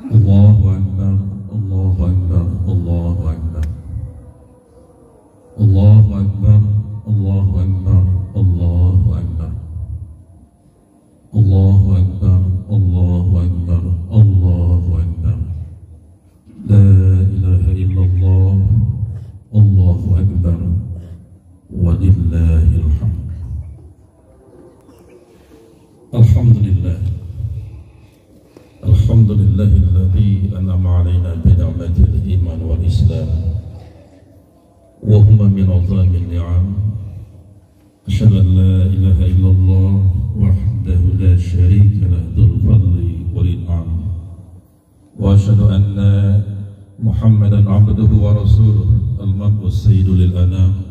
Allahu Akbar, Allahu Akbar, Allahu Akbar. Allahu Akbar, Allahu Akbar, Allahu Akbar. Allahu Akbar, Allahu Akbar, Allahu Akbar. La ilaha illallah, Allahu Akbar, walillahil hamd. Alhamdulillah. Alhamdulillahilladzi an'ama 'alaina bi ni'matil iman wal islam wa huma min 'azamin ni'am. Asyhadu an la ilaha illallah wahdahu la syarika lah dzul fadli wal in'am. Wa asyhadu anna Muhammadan 'abduhu wa rasuluhu al-mab'us sayyidu lil anam.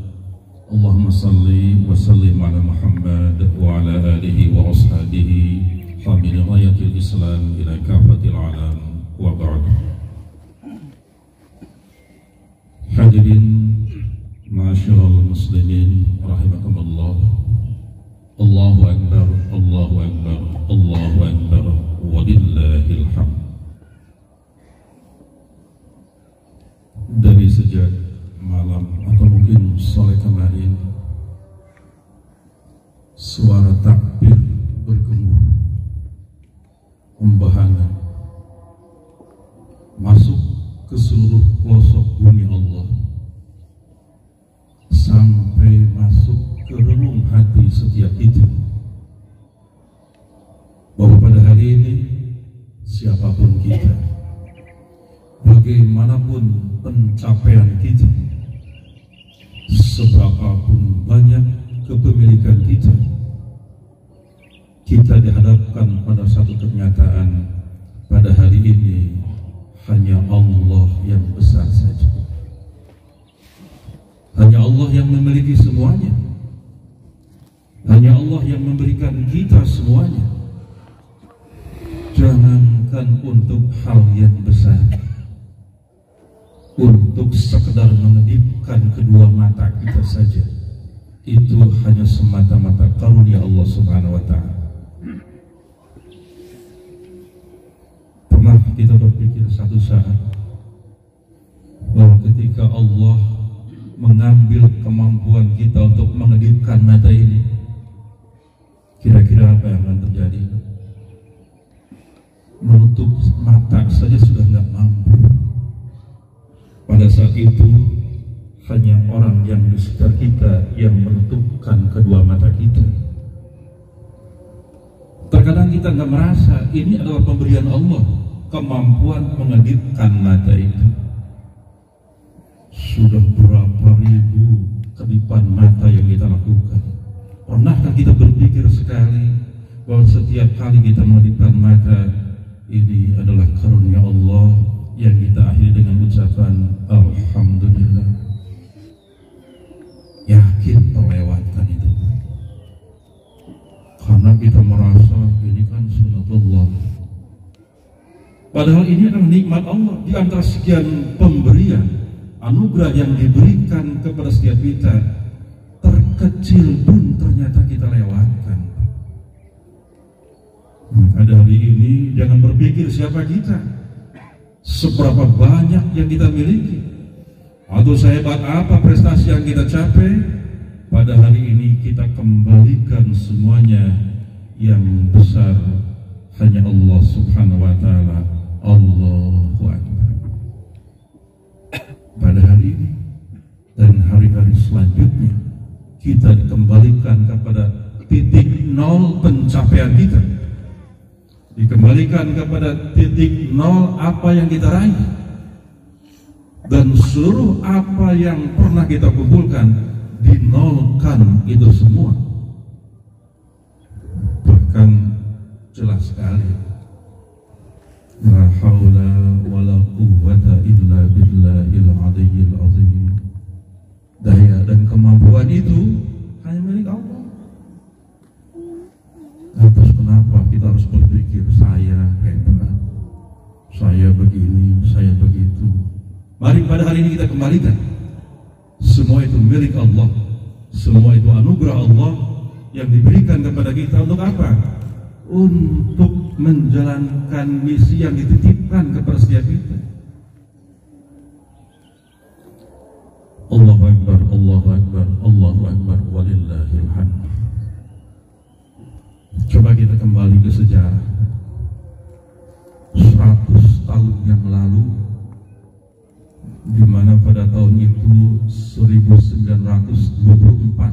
Allahumma salli wa sallim ala Muhammad wa ala alihi wa ashabihi hamil ghayatil Islam ila kafatil alam wa ba'd. Hadirin ma'asyiral muslimin rahimakumullah. Allahu Akbar, Allahu Akbar, Allahu Akbar, walillahil hamd. Dari sejak malam atau mungkin sore kemarin, suara takbir bergemuruh, membahana masuk ke seluruh pelosok bumi Allah, sampai masuk ke relung hati setiap kita, bahwa pada hari ini siapapun kita, bagaimanapun pencapaian kita, seberapapun banyak kepemilikan kita, kita dihadapkan pada satu kenyataan, pada hari ini hanya Allah yang besar saja. Hanya Allah yang memiliki semuanya. Hanya Allah yang memberikan kita semuanya. Jangankan untuk hal yang besar, untuk sekedar mengedipkan kedua mata kita saja, itu hanya semata-mata karunia Allah Subhanahu wa Ta'ala. Pernah kita berpikir satu saat bahwa ketika Allah mengambil kemampuan kita untuk mengedipkan mata ini, kira-kira apa yang akan terjadi? Menutup mata saja sudah nggak mampu. Pada saat itu hanya orang yang di sekitar kita yang menutupkan kedua mata kita. Terkadang kita nggak merasa ini adalah pemberian Allah, kemampuan mengedipkan mata itu. Sudah berapa ribu kedipan mata yang kita lakukan? Pernahkah kita berpikir sekali bahwa setiap kali kita mengedipkan mata, ini adalah karunia Allah yang kita akhiri dengan ucapan Alhamdulillah? Yakin terlewatkan itu, karena kita merasa ini kan sunatullah. Padahal ini adalah nikmat Allah di antara sekian pemberian anugerah yang diberikan kepada setiap kita. Terkecil pun ternyata kita lewatkan. Pada hari ini jangan berpikir siapa kita, seberapa banyak yang kita miliki, atau sehebat apa prestasi yang kita capai. Pada hari ini kita kembalikan semuanya yang besar hanya Allah Subhanahu wa Ta'ala. Allahu Akbar. Pada hari ini dan hari-hari selanjutnya, kita dikembalikan kepada titik nol pencapaian kita, dikembalikan kepada titik nol apa yang kita raih, dan seluruh apa yang pernah kita kumpulkan dinolkan itu semua. Bahkan jelas sekali, la haula wala quwwata illa billahil aliyyil azim. Daya dan kemampuan itu hanya milik Allah. Terus kenapa kita harus berpikir saya hebat, saya begini, saya begitu? Mari pada hari ini kita kembalikan semua itu milik Allah, semua itu anugerah Allah yang diberikan kepada kita. Untuk apa? untuk menjalankan misi yang dititipkan kepada setiap kita. Allahu Akbar, Allahu Akbar, Allahu Akbar, walillahil hamd. Coba kita kembali ke sejarah 100 tahun yang lalu, di mana pada tahun itu 1924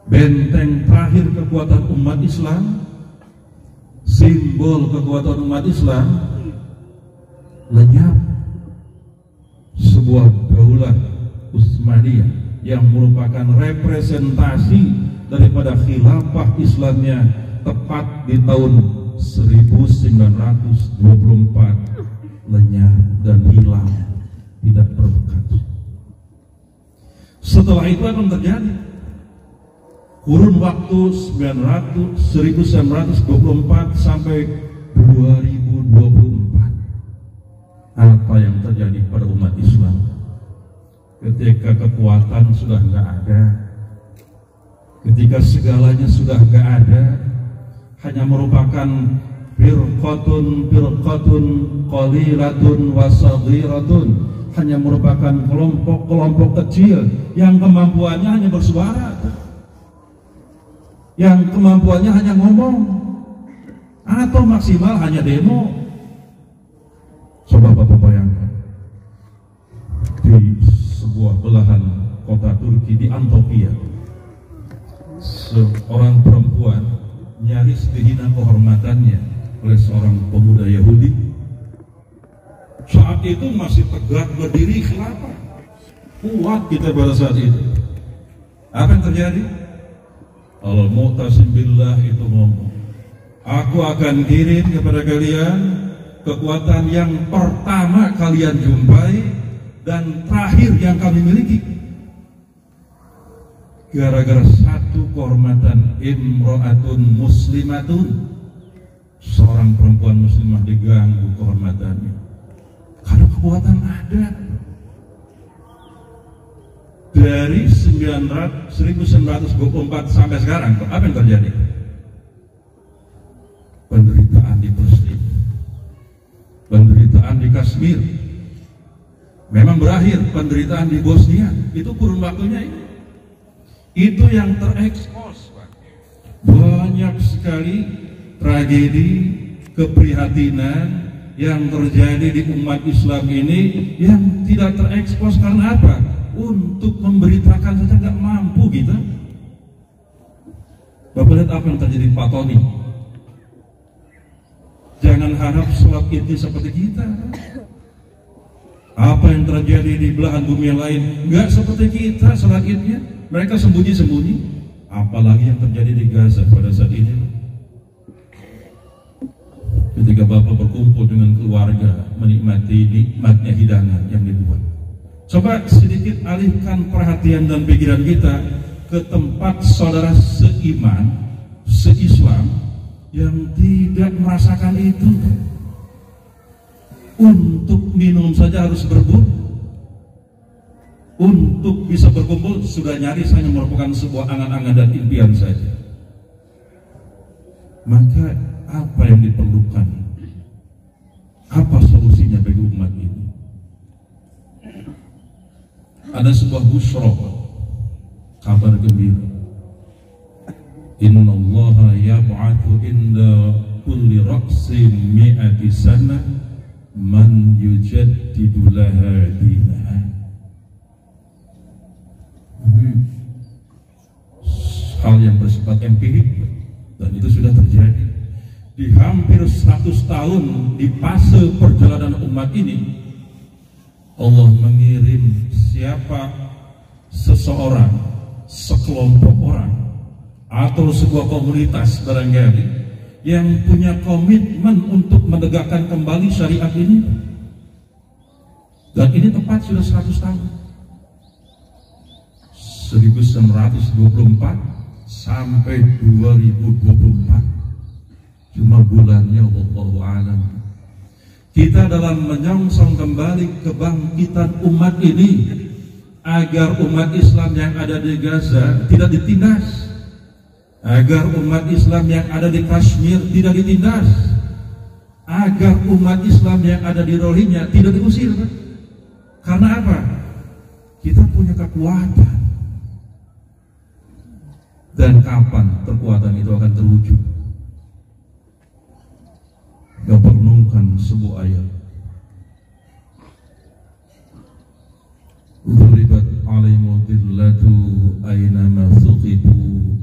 benteng terakhir kekuatan umat Islam, simbol kekuatan umat Islam, lenyap. Sebuah daulah Utsmaniyah yang merupakan representasi daripada khilafah Islamnya tepat di tahun 1924 lenyap dan hilang, tidak berbekas. Setelah itu akan terjadi kurun waktu 1924 sampai 2024. Apa yang terjadi pada umat Islam ketika kekuatan sudah nggak ada, ketika segalanya sudah nggak ada, hanya merupakan firqatun qalilatun wasaghiratun, hanya merupakan kelompok-kelompok kecil yang kemampuannya hanya bersuara, yang kemampuannya hanya ngomong, atau maksimal hanya demo. Coba Bapak bayangkan, di sebuah belahan kota Turki, di Antakya, seorang perempuan nyaris dihina kehormatannya oleh seorang pemuda Yahudi. Saat itu masih tegak berdiri khilafah, kuat kita pada saat itu. Apa yang terjadi? Al-Mu'tasim billah itu ngomong, aku akan kirim kepada kalian kekuatan yang pertama kalian jumpai dan terakhir yang kami miliki. Gara-gara satu kehormatan, imro'atun muslimatun, seorang perempuan muslimah diganggu kehormatannya. Karena kekuatan ada. Dari 1924 sampai sekarang, apa yang terjadi? Penderitaan di Palestina, penderitaan di Kashmir, memang berakhir. Penderitaan di Bosnia, itu kurun waktunya ini. Itu yang terekspos. Banyak sekali tragedi, keprihatinan yang terjadi di umat Islam ini yang tidak terekspos. Karena apa? Untuk memberitakan saja nggak mampu kita. Bapak lihat apa yang terjadi di Pak Tony. Jangan harap sholat Idnya seperti kita. Apa yang terjadi di belahan bumi yang lain nggak seperti kita sholat Idnya. Mereka sembunyi-sembunyi. Apalagi yang terjadi di Gaza pada saat ini. Ketika Bapak berkumpul dengan keluarga, menikmati nikmatnya hidangan yang dibuat. Coba sedikit alihkan perhatian dan pikiran kita ke tempat saudara seiman, seislam yang tidak merasakan itu. Untuk minum saja harus berebut. Untuk bisa berkumpul sudah nyaris hanya merupakan sebuah angan-angan dan impian saja. Maka apa yang diperlukan? Apa solusinya bagi umat ini? Ada sebuah busyra, kabar gembira. Innallaha yab'atsu inda kulli ra'sin mi'ati sana man yujaddidu laha dinaha. Hal yang bersifat empirik, dan itu sudah terjadi di hampir 100 tahun di fase perjalanan umat ini. Allah mengirim siapa seseorang, sekelompok orang, atau sebuah komunitas barangkali yang punya komitmen untuk menegakkan kembali syariat ini. Dan ini tepat sudah 100 tahun, 1924 sampai 2024. Cuma bulannya wallahu a'lam. Kita dalam menyongsong kembali kebangkitan umat ini, agar umat Islam yang ada di Gaza tidak ditindas, agar umat Islam yang ada di Kashmir tidak ditindas, agar umat Islam yang ada di Rohingya tidak diusir. Karena apa? Kita punya kekuatan. Dan kapan kekuatan itu akan terwujud? Gak pernungkan sebuah ayat. Duribat alaihimu dhillatu aynama thuqifu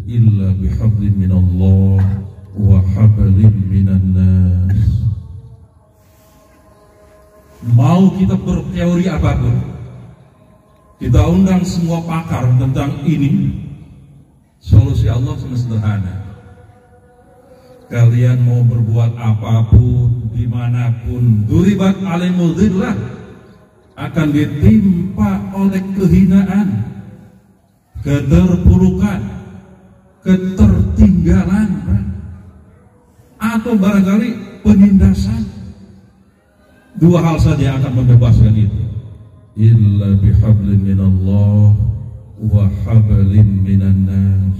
illa bihablin minallah wa hablin minan nas. Mau kita berteori apapun, kita undang semua pakar tentang ini, solusi Allah cuma sederhana. Kalian mau berbuat apapun, dimanapun, duribat alaihimul dhillah, akan ditimpa oleh kehinaan, keterpurukan, ketertinggalan, atau barangkali penindasan. Dua hal saja akan membebaskan itu. Illa bihablin minallah wa hablin minan nas.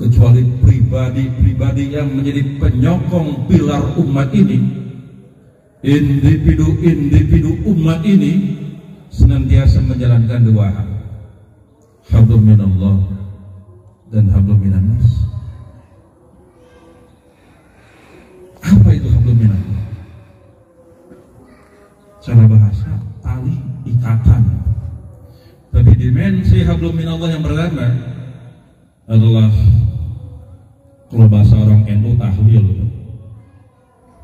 Kecuali pribadi-pribadi yang menjadi penyokong pilar umat ini, individu-individu umat ini senantiasa menjalankan dua hal, hablum minallah dan hablum minan nas. Apa itu hablum minallah? Cara bahasa, tali, ikatan. Tapi dimensi hablum minallah yang pertama adalah, kalau bahasa orang NU tahlil,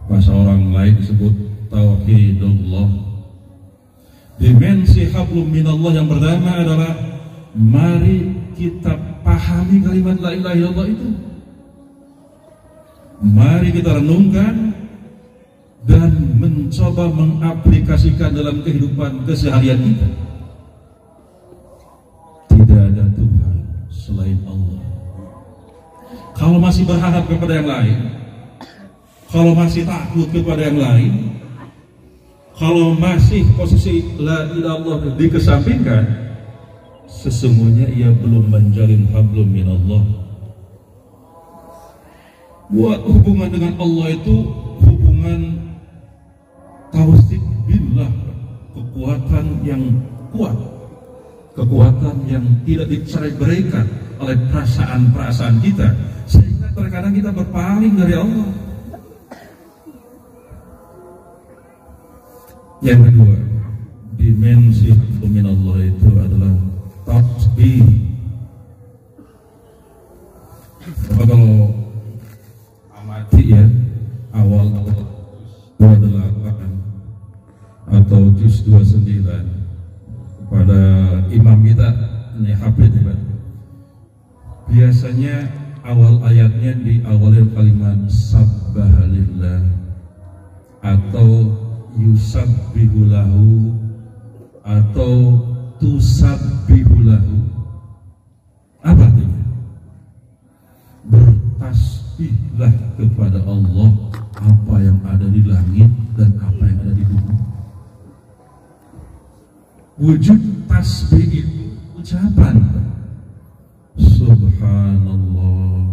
bahasa orang lain disebut tauhidullah. Dimensi hablum minallah yang pertama adalah, mari kita pahami kalimat la ilaha illallah itu. Mari kita renungkan dan mencoba mengaplikasikan dalam kehidupan keseharian kita. Tidak ada Tuhan selain Allah. Kalau masih berharap kepada yang lain, kalau masih takut kepada yang lain, kalau masih posisi la ilaha illallah dikesampingkan, sesungguhnya ia belum menjalin hablum minallah. Buat hubungan dengan Allah itu hubungan tawassul billah, kekuatan yang kuat, kekuatan yang tidak dicerai-beraikan oleh perasaan-perasaan kita, sehingga terkadang kita berpaling dari Allah. Yang kedua, dimensi hablum minallah itu adalah tasbih. Kalau amati ya, awal 28 atau juz 29 pada imam kita ini hafid ya, biasanya awal ayatnya diawali kalimat sabbahalillah atau yusabbihulahu atau tusabbihulahu. Apa artinya? Bertasbihlah kepada Allah apa yang ada di langit dan apa yang ada di bumi. Wujud tasbih itu ucapan subhanallah,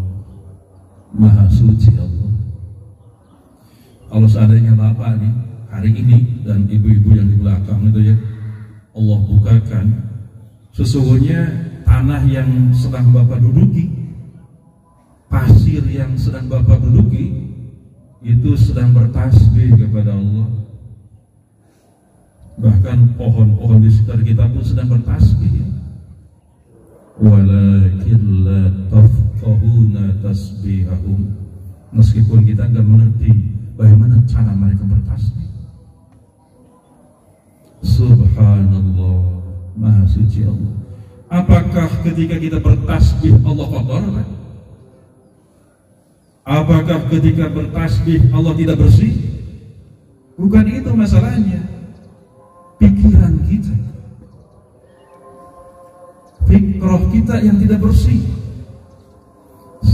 maha suci Allah. Kalau seandainya Bapak nih hari ini dan ibu-ibu yang di belakang itu ya, Allah bukakan sesungguhnya tanah yang sedang Bapak duduki, pasir yang sedang Bapak duduki itu sedang bertasbih kepada Allah. Bahkan pohon-pohon di sekitar kita pun sedang bertasbih. Walakin la tafqahuna tasbihahum. Meskipun kita enggak mengerti bagaimana cara mereka bertasbih. Subhanallah, maha suci Allah. Apakah ketika kita bertasbih Allah kotor? Apakah ketika bertasbih Allah tidak bersih? Bukan itu masalahnya. Pikiran kita, fikrah kita yang tidak bersih,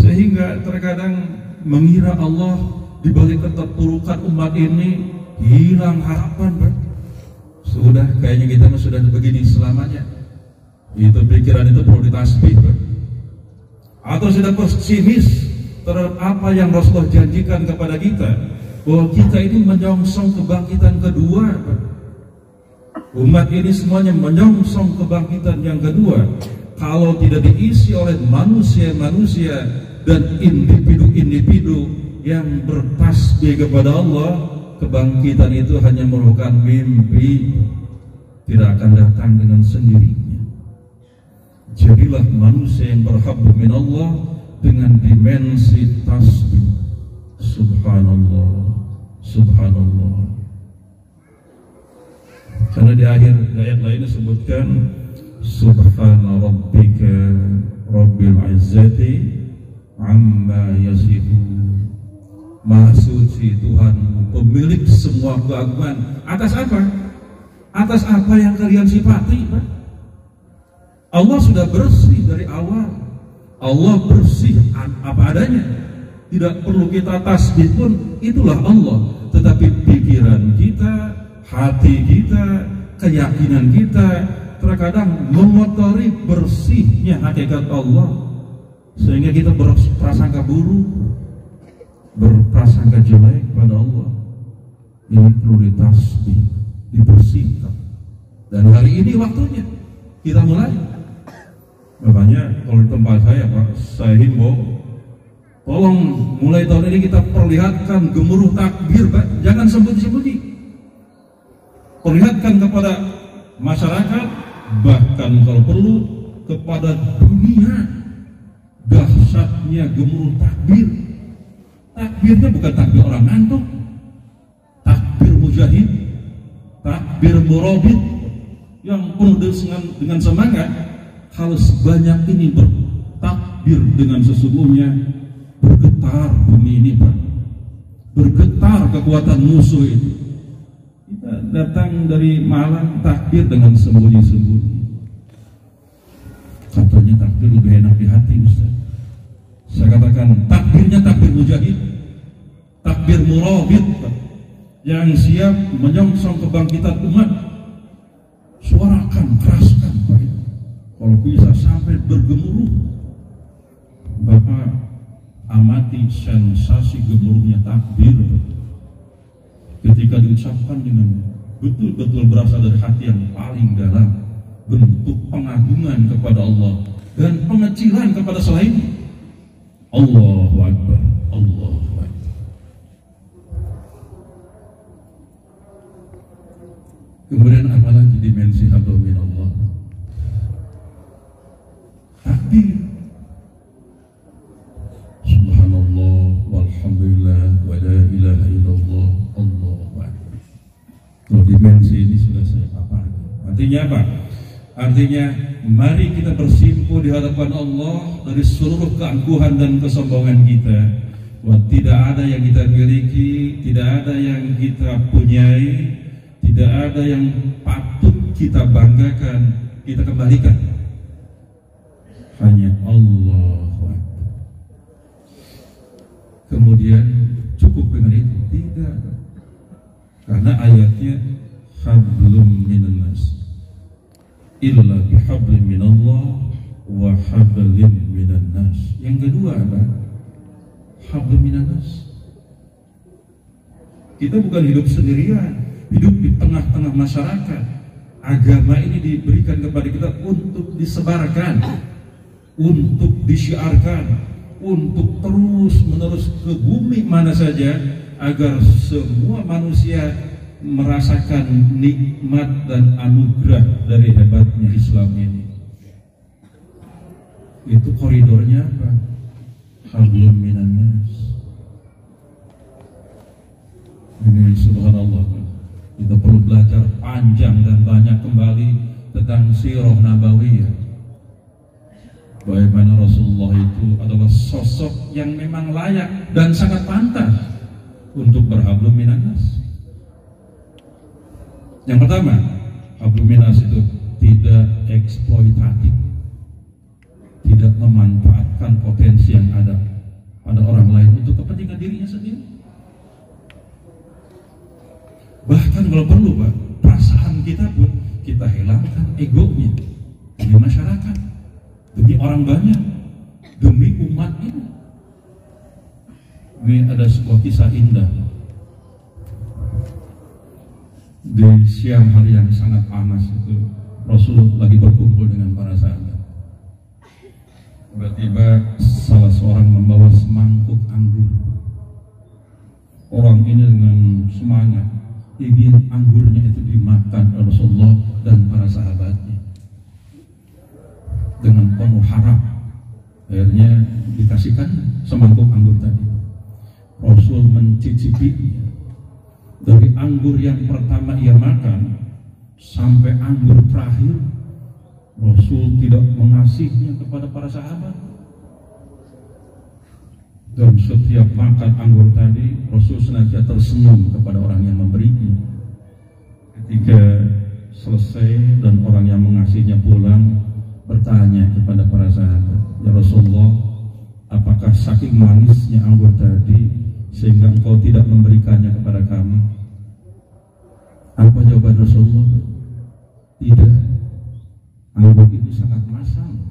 sehingga terkadang mengira Allah di balik keterpurukan umat ini hilang harapan, Pak. Sudah kayaknya kita sudah begini selamanya. Itu pikiran itu perlu ditasbih, Pak. atau sudah pesimis terhadap apa yang Rasulullah janjikan kepada kita, bahwa kita itu menyongsong kebangkitan kedua. Umat ini semuanya menyongsong kebangkitan yang kedua. Kalau tidak diisi oleh manusia-manusia dan individu-individu yang bertasbih kepada Allah, kebangkitan itu hanya merupakan mimpi, tidak akan datang dengan sendirinya. Jadilah manusia yang berhabbu min Allah dengan dimensi tasbih. Subhanallah, subhanallah. Karena di akhir ayat lain disebutkan Subhana rabbika rabbil izzati amma yasifun. Maha suci Tuhan, pemilik semua keagungan. Atas apa? Atas apa yang kalian sifati, Pak? Allah sudah bersih dari awal. Allah bersih apa adanya. Tidak perlu kita tasbih pun, itulah Allah. Tetapi pikiran kita, hati kita, keyakinan kita terkadang mengotori bersihnya hakikat Allah, sehingga kita berprasangka buruk, berprasangka jelek pada Allah. Ini perlu ditasbih, dibersihkan. Dan hari ini waktunya kita mulai. Makanya kalau di tempat saya, Pak, saya himbau, tolong mulai tahun ini kita perlihatkan gemuruh takbir, Pak. Jangan sembunyi-sembunyi. Perlihatkan kepada masyarakat, bahkan kalau perlu kepada dunia, dahsyatnya gemuruh takbir. Takbirnya bukan takbir orang ngantuk, takbir mujahid, takbir murabit yang penuh dengan semangat. Kalau sebanyak ini bertakbir dengan sesungguhnya, bergetar bumi ini, Pak. Bergetar kekuatan musuh itu. Kita datang dari Malang takbir dengan sembunyi-sembunyi. Katanya takbir lebih enak di hati, Ustaz. Saya katakan takbirnya takbir mujahid, takbir murabit, yang siap menyongsong kebangkitan umat. Suarakan, keraskan, Pak. Kalau bisa sampai bergemuruh. Bapak amati sensasi gemuruhnya takbir ketika diucapkan dengan betul-betul berasal dari hati yang paling dalam, bentuk pengagungan kepada Allah dan pengecilan kepada selain. Allahu Akbar, Allahu Akbar. Kemudian apalagi dimensi hablu min Allah? Takbir. Subhanallah walhamdulillah wa la ilaha illallah Allahu akbar. Kalau dimensi ini sudah saya paparkan. Artinya apa? Artinya mari kita bersimpuh di hadapan Allah dari seluruh keangkuhan dan kesombongan kita. Bahwa tidak ada yang kita miliki, tidak ada yang kita punyai, tidak ada yang patut kita banggakan, kita kembalikan. Hanya Allah. Kemudian cukup dengan itu? Tidak. Karena ayatnya hablum minan nas illa bihablin minallah wa hablin minan nas. Yang kedua apa? Hablum minan nas. Kita bukan hidup sendirian, hidup di tengah-tengah masyarakat. Agama ini diberikan kepada kita untuk disebarkan, untuk disiarkan, untuk terus-menerus ke bumi mana saja, agar semua manusia merasakan nikmat dan anugerah dari hebatnya Islam ini. Itu koridornya apa? Hablum minan nas. Ini subhanallah. Kita perlu belajar panjang dan banyak kembali tentang sirah nabawiyah. Bagaimana Rasulullah itu adalah sosok yang memang layak dan sangat pantas untuk berhablum minan nas. Yang pertama, hablum minan nas itu tidak eksploitatif, tidak memanfaatkan potensi yang ada pada orang lain untuk kepentingan dirinya sendiri. Bahkan kalau perlu, Pak, perasaan kita pun kita hilangkan egonya demi masyarakat, demi orang banyak, demi umat ini. Ini ada sebuah kisah indah. Di siang hari yang sangat panas itu, Rasulullah lagi berkumpul dengan para sahabat. Tiba-tiba salah seorang membawa semangkuk anggur. Orang ini dengan semangat ingin anggurnya itu dimakan oleh Rasulullah dan para sahabatnya. Dengan penuh harap, akhirnya dikasihkan semangkuk anggur tadi. Rasul mencicipi dari anggur yang pertama ia makan sampai anggur terakhir. Rasul tidak mengasihnya kepada para sahabat. Dan setiap makan anggur tadi, Rasul senantiasa tersenyum kepada orang yang memberinya. Ketika selesai dan orang yang mengasihnya pulang, bertanya kepada para sahabat, "Ya Rasulullah, apakah saking manisnya anggur tadi sehingga engkau tidak memberikannya kepada kami?" Apa jawaban Rasulullah? Tidak, anggur ini sangat masam.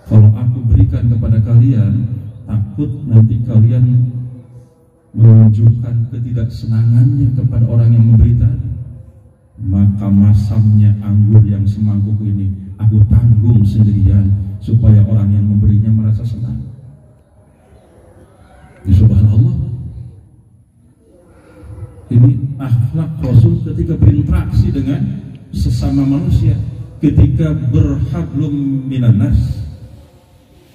Kalau aku berikan kepada kalian, takut nanti kalian menunjukkan ketidaksenangannya kepada orang yang memberi tadi. Maka masamnya anggur yang semangkuk ini aku tanggung sendirian supaya orang yang memberinya merasa senang. Subhanallah. Ini akhlak Rasul ketika berinteraksi dengan sesama manusia, ketika berhablum minan nas,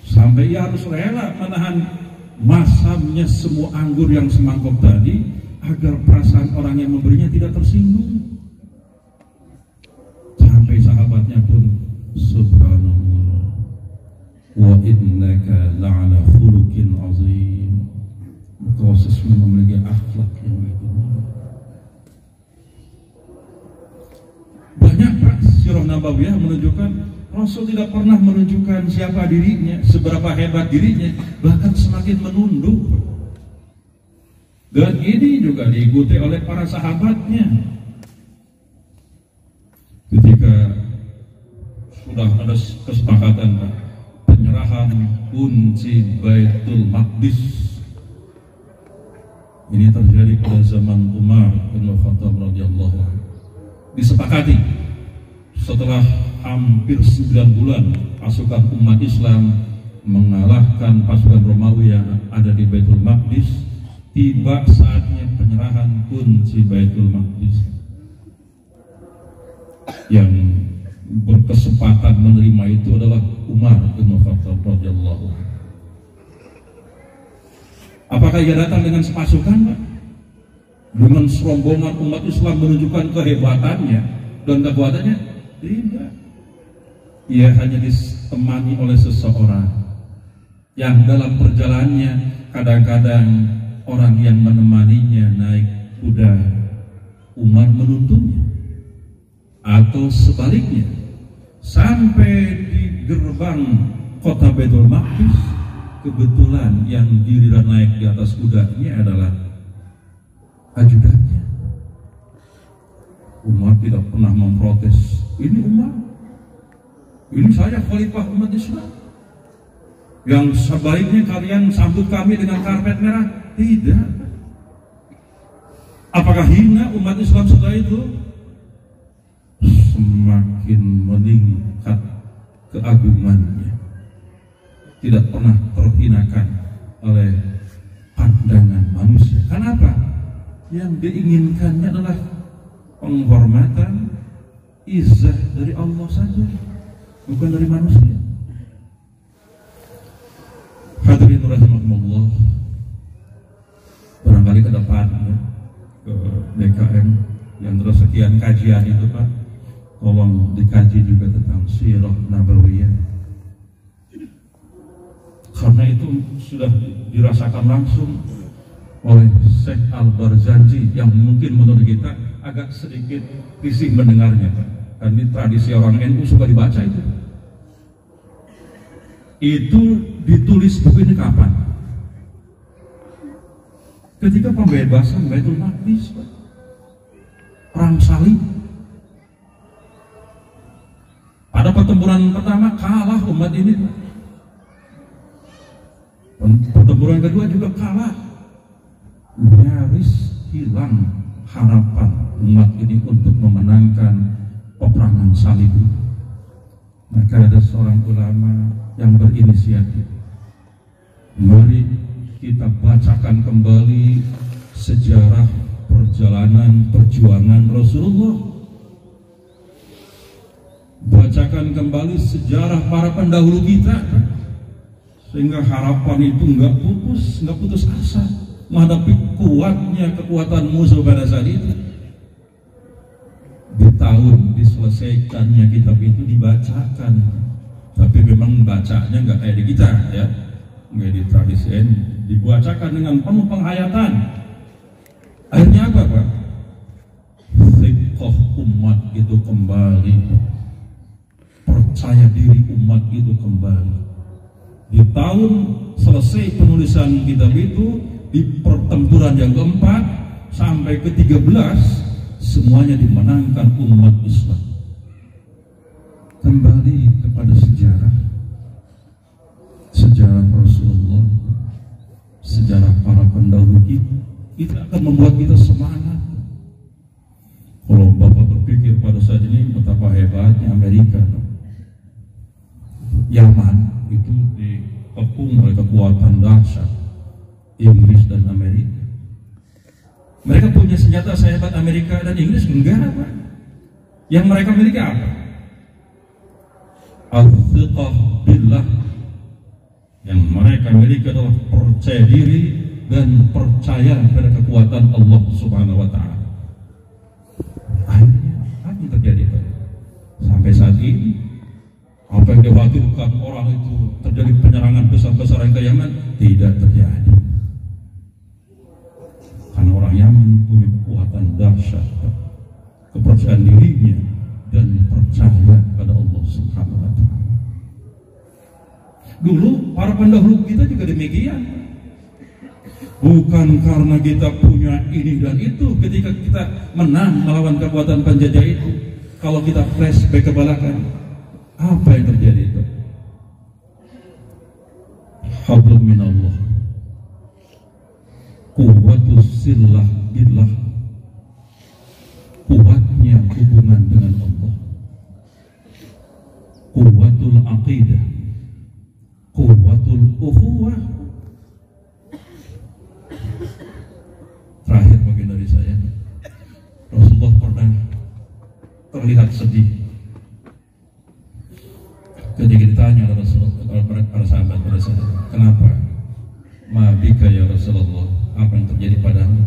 sampai ia harus rela menahan masamnya semua anggur yang semangkuk tadi agar perasaan orang yang memberinya tidak tersinggung. Sampai sahabatnya pun, subhanallah, wa innaka la'ala khuluqin azim. Engkau sesungguhnya memiliki akhlak yang begitu mulia. Banyak Pak sirah nabawiyah menunjukkan Rasul tidak pernah menunjukkan siapa dirinya, seberapa hebat dirinya, bahkan semakin menunduk. Dan ini juga diikuti oleh para sahabatnya. Ketika sudah ada kesepakatan penyerahan kunci Baitul Maqdis, ini terjadi pada zaman Umar bin Khattab radhiyallahu anhu. Disepakati setelah hampir 9 bulan pasukan umat Islam mengalahkan pasukan Romawi yang ada di Baitul Maqdis, tiba saatnya penyerahan kunci Baitul Maqdis. Yang berkesempatan menerima itu adalah Umar bin Khattab radhiyallahu anhu. Apakah ia datang dengan sepasukan, Pak? Dengan serombongan umat Islam menunjukkan kehebatannya dan kekuatannya? Tidak. Ia hanya ditemani oleh seseorang yang dalam perjalanannya kadang-kadang orang yang menemaninya naik kuda, Umar menuntunnya, atau sebaliknya. Sampai di gerbang kota Baitul Maqdis, kebetulan yang diri dan naik di atas kuda ini adalah ajudannya. Umar tidak pernah memprotes. Ini Umar, ini saya khalifah umat Islam, yang sebaiknya kalian sambut kami dengan karpet merah. Tidak. Apakah hina umat Islam setelah itu? Semakin meningkat keagungannya, tidak pernah terhinakan oleh pandangan manusia. Kenapa? Yang diinginkannya adalah penghormatan, izzah dari Allah saja, bukan dari manusia. Hadirin rahimakumullah, barangkali ke depan ya, ke DKM yang terus sekian kajian itu Pak, tolong dikaji juga tentang sirah nabawiyah, karena itu sudah dirasakan langsung oleh Syekh Al-Barzanji yang mungkin menurut kita agak sedikit risih mendengarnya Pak. Dan ini tradisi orang NU suka dibaca itu. Itu ditulis buku ini kapan? Ketika pembebasan Baitul Maqdis Pak, perang salib. Pada pertempuran pertama kalah umat ini Pak. pertempuran kedua juga kalah. Nyaris hilang harapan umat ini untuk memenangkan peperangan salib. Maka ada seorang ulama yang berinisiatif, mari kita bacakan kembali sejarah perjalanan perjuangan Rasulullah. Bacakan kembali sejarah para pendahulu kita, sehingga harapan itu nggak putus asa menghadapi kuatnya kekuatan musuh pada saat itu. Di tahun diselesaikannya kitab itu dibacakan, tapi memang bacanya nggak kayak di kita ya, nggak di tradisi ini. Dibacakan dengan penuh penghayatan. Akhirnya apa Pak? Thiqah umat itu kembali, percaya diri umat itu kembali. Di tahun selesai penulisan kitab itu, di pertempuran yang keempat sampai ke-13, semuanya dimenangkan umat Islam. Kembali kepada sejarah Rasulullah, sejarah para pendahulu kita, itu akan membuat kita semangat. Kalau Bapak berpikir pada saat ini betapa hebatnya Amerika, Yaman itu dikepung oleh kekuatan dahsyat Inggris dan Amerika. Mereka punya senjata sehebat Amerika dan Inggris? Enggak, Pak. Yang mereka miliki apa? Al-thiqah billah. Yang mereka miliki adalah percaya diri dan percaya pada kekuatan Allah Subhanahu wa Ta'ala. Akhirnya apa yang terjadi, Pak? Sampai saat ini, apa yang dikhawatirkan orang itu terjadi penyerangan besar-besaran ke Yaman tidak terjadi. Karena orang Yaman punya kekuatan dahsyat, kepercayaan dirinya dan percaya pada Allah Subhanahu wa Ta'ala. Dulu para pendahulu kita juga demikian. Bukan karena kita punya ini dan itu ketika kita menang melawan kekuatan penjajah itu. Kalau kita flashback ke belakang, apa yang terjadi itu? Hablum minallah, quwwatus sillah billah, kuatnya hubungan dengan Allah, quwwatul aqidah, quwwatul ukhuwah. Terakhir bagian dari saya, Rasulullah pernah terlihat sedih ketika ditanya oleh Rasulullah, para sahabat pada saat itu, kenapa? Ma bika ya Rasulullah, apa yang terjadi padamu?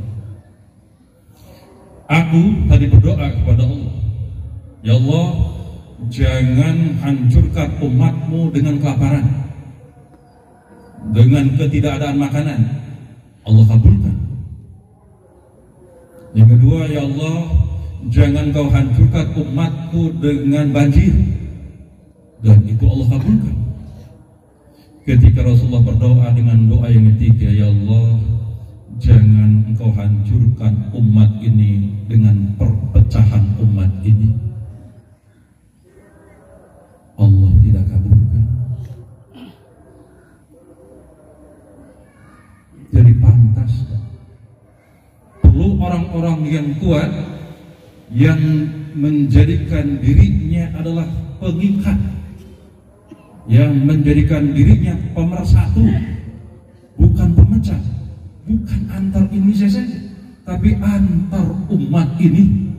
Aku tadi berdoa kepada Allah, ya Allah, jangan hancurkan umatmu dengan kelaparan, dengan ketidakadaan makanan. Allah kabulkan. Yang kedua, ya Allah, jangan kau hancurkan umatku dengan banjir, dan itu Allah kabulkan. Ketika Rasulullah berdoa dengan doa yang ketiga, ya Allah, jangan engkau hancurkan umat ini dengan perpecahan umat ini, Allah tidak kabulkan. Jadi pantas perlu orang-orang yang kuat yang menjadikan dirinya adalah pengikat, yang menjadikan dirinya pemersatu, bukan pemecah, bukan antar Indonesia saja, tapi antar umat ini.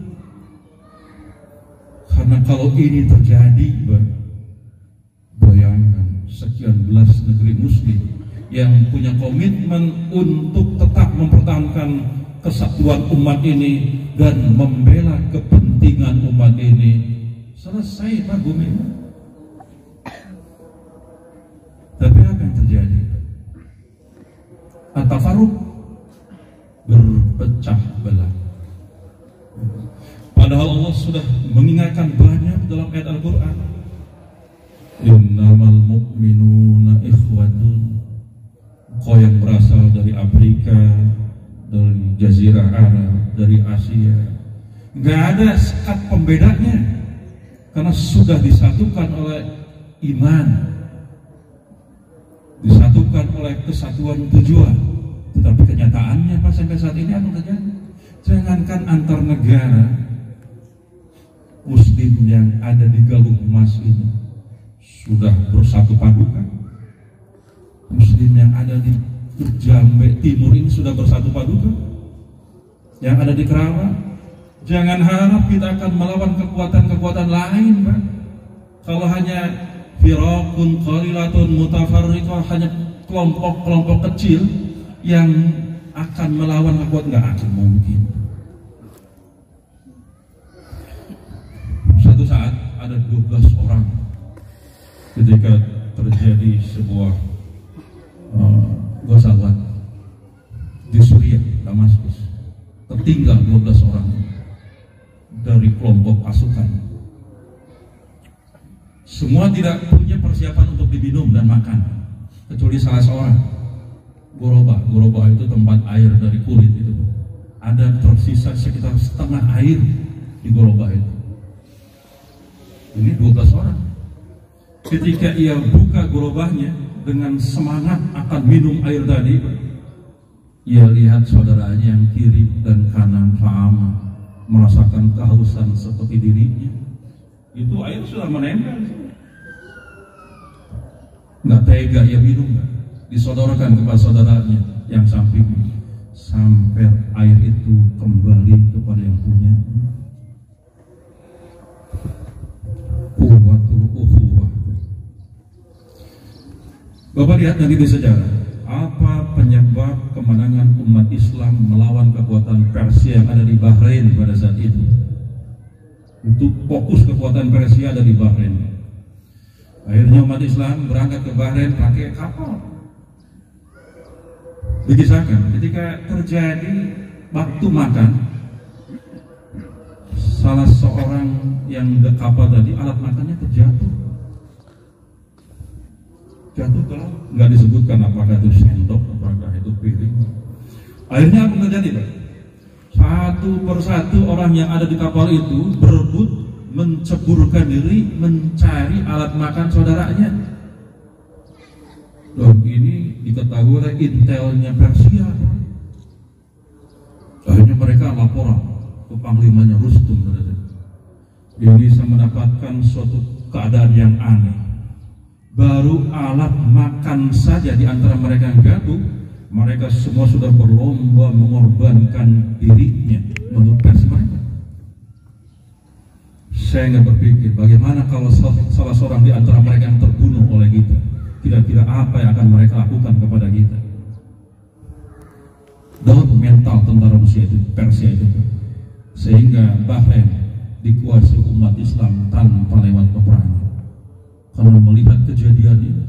Karena kalau ini terjadi, bayangkan sekian belas negeri muslim yang punya komitmen untuk tetap mempertahankan kesatuan umat ini dan membela kepentingan umat ini, selesai Pak bumi. Tapi apa yang terjadi? At-tafarruq, berpecah belah. Padahal Allah sudah mengingatkan banyak dalam ayat Al-Quran. Innamal mu'minuna ikhwatun. Kau yang berasal dari Afrika, dari Jazirah Arab, dari Asia, gak ada sekat pembedanya, karena sudah disatukan oleh iman. disatukan oleh kesatuan tujuan. Tetapi kenyataannya Pak, sampai saat ini apa terjadi? Jangankan antar negara, Muslim yang ada di Galuh Mas ini sudah bersatu padukan. Muslim yang ada di Jambe Timur ini sudah bersatu padukan. Yang ada di Kerawang, jangan harap kita akan melawan kekuatan-kekuatan lain, Pak. Kalau hanya firaqun qalilatun mutafarriqah, hanya kelompok-kelompok kecil yang akan melawan kekuatan, nggak akan mungkin. Suatu saat ada 12 orang ketika terjadi sebuah ghazawat di Suriah, Damaskus, tertinggal 12 orang dari kelompok pasukan. Semua tidak punya persiapan untuk diminum dan makan, kecuali salah seorang. Goroba itu tempat air dari kulit itu. Ada tersisa sekitar setengah air di goroba itu. Ini 12 orang. Ketika ia buka gerobahnya dengan semangat akan minum air tadi, ia lihat saudaranya yang kiri dan kanan sama merasakan kehausan seperti dirinya. Itu air sudah menempel. Nggak tega ia minum, disodorkan kepada saudaranya yang sampingnya, sampai air itu kembali kepada yang punya. Quwwatul ukhuwah. Bapak lihat nanti di sejarah, apa penyebab kemenangan umat Islam melawan kekuatan Persia yang ada di Bahrain pada saat itu? Itu fokus kekuatan Persia ada di Bahrain. Akhirnya umat Islam berangkat ke Bahrain pakai kapal. Dikisahkan ketika terjadi waktu makan, salah seorang yang di kapal tadi, alat makannya terjatuh. Jatuh ke laut. Nggak disebutkan apakah itu sendok, apakah itu piring. Akhirnya apa terjadi, Pak? Satu persatu orang yang ada di kapal itu berebut menceburkan diri mencari alat makan saudaranya. Dan ini diketahui oleh intelnya Persia. Akhirnya mereka laporan ke panglimanya Rustum. Dia bisa mendapatkan suatu keadaan yang aneh. Baru alat makan saja di antara mereka yang jatuh, mereka semua sudah berlomba mengorbankan dirinya menurut versi mereka. Saya nggak berpikir bagaimana kalau salah seorang di antara mereka yang terbunuh oleh kita, kira-kira apa yang akan mereka lakukan kepada kita. Dalam mental tentara Persia itu, sehingga Bahrain dikuasai umat Islam tanpa lewat peperangan. Kalau melihat kejadian ini,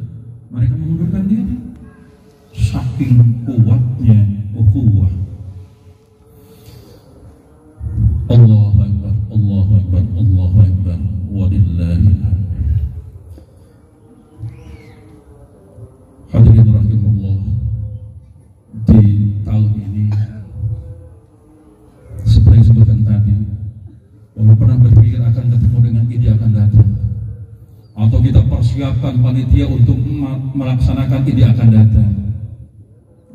mereka mengundurkan diri. Saking kuatnya ukhuwah. Allahu Akbar, Allahu Akbar, Allahu Akbar, walillahil hamd. Hadirin rahimahullah, di tahun ini seperti yang disebutkan tadi, bahwa pernah berpikir akan ketemu dengan ide akan datang, atau kita persiapkan panitia untuk melaksanakan ide akan datang.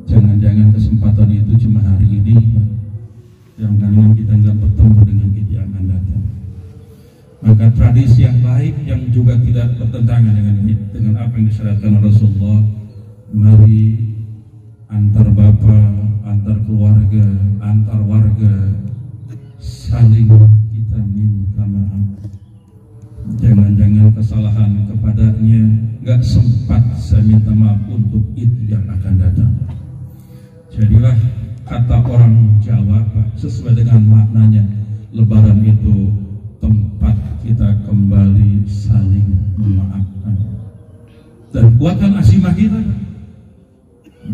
Jangan-jangan kesempatan itu cuma hari ini, Pak. Jangan-jangan kita nggak bertemu dengan ide yang akan datang. Maka tradisi yang baik yang juga tidak bertentangan dengan apa yang disyariatkan Rasulullah, mari antar bapak, antar keluarga, antar warga saling kita minta maaf. Jangan-jangan kesalahan kepadanya nggak sempat saya minta maaf untuk itu yang akan datang. Jadilah kata orang Jawa, Pak, sesuai dengan maknanya, Lebaran itu tempat kita kembali saling memaafkan dan kuatkan azimah kita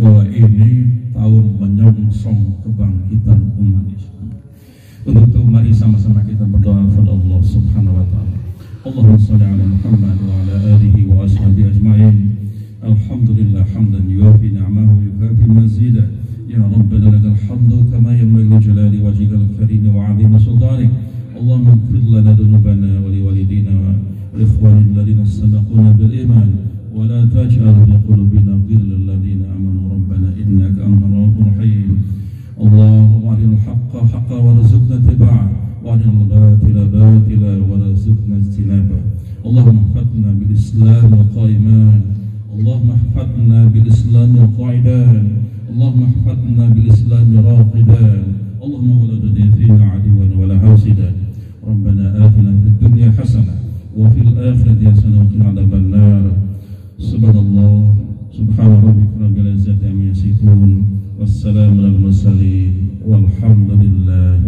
bahwa ini tahun menyongsong kebangkitan umat Islam. Untuk itu mari sama-sama kita berdoa kepada Allah Subhanahu wa taala. Allahumma shalli ala Muhammad wa ala alihi wa ashabihi ajma'in. Alhamdulillah hamdan yuwafi ni'amahu wa yukafi mazidah. Ya Rabbana lakal hamdu kama yanbaghi li jalali wajhikal karim wa 'azimi sultanik. Allahumma ighfir lana dhunubana wa liwalidina wa li ikhwanina alladhina sabaquna bil iman ولا تجعل في قلوبنا غلا للذين آمنوا ربنا إنك أنت الرؤوف الرحيم اللهم أرنا الحق حقا وارزقنا اتباعه وأرنا الباطل باطلا وارزقنا اجتنابه اللهم احفظنا بالإسلام والقائمان اللهم احفظنا بالإسلام والقاعدان اللهم احفظنا بالإسلام راقدان اللهم ولا تدع فينا عدوا ولا حاسدا ربنا آتنا في الدنيا حسنة وفي الآخرة حسنة وقنا عذاب النار سبحان الله سبحان ربك رب العزة عما يصفون والسلام على المرسلين والحمد لله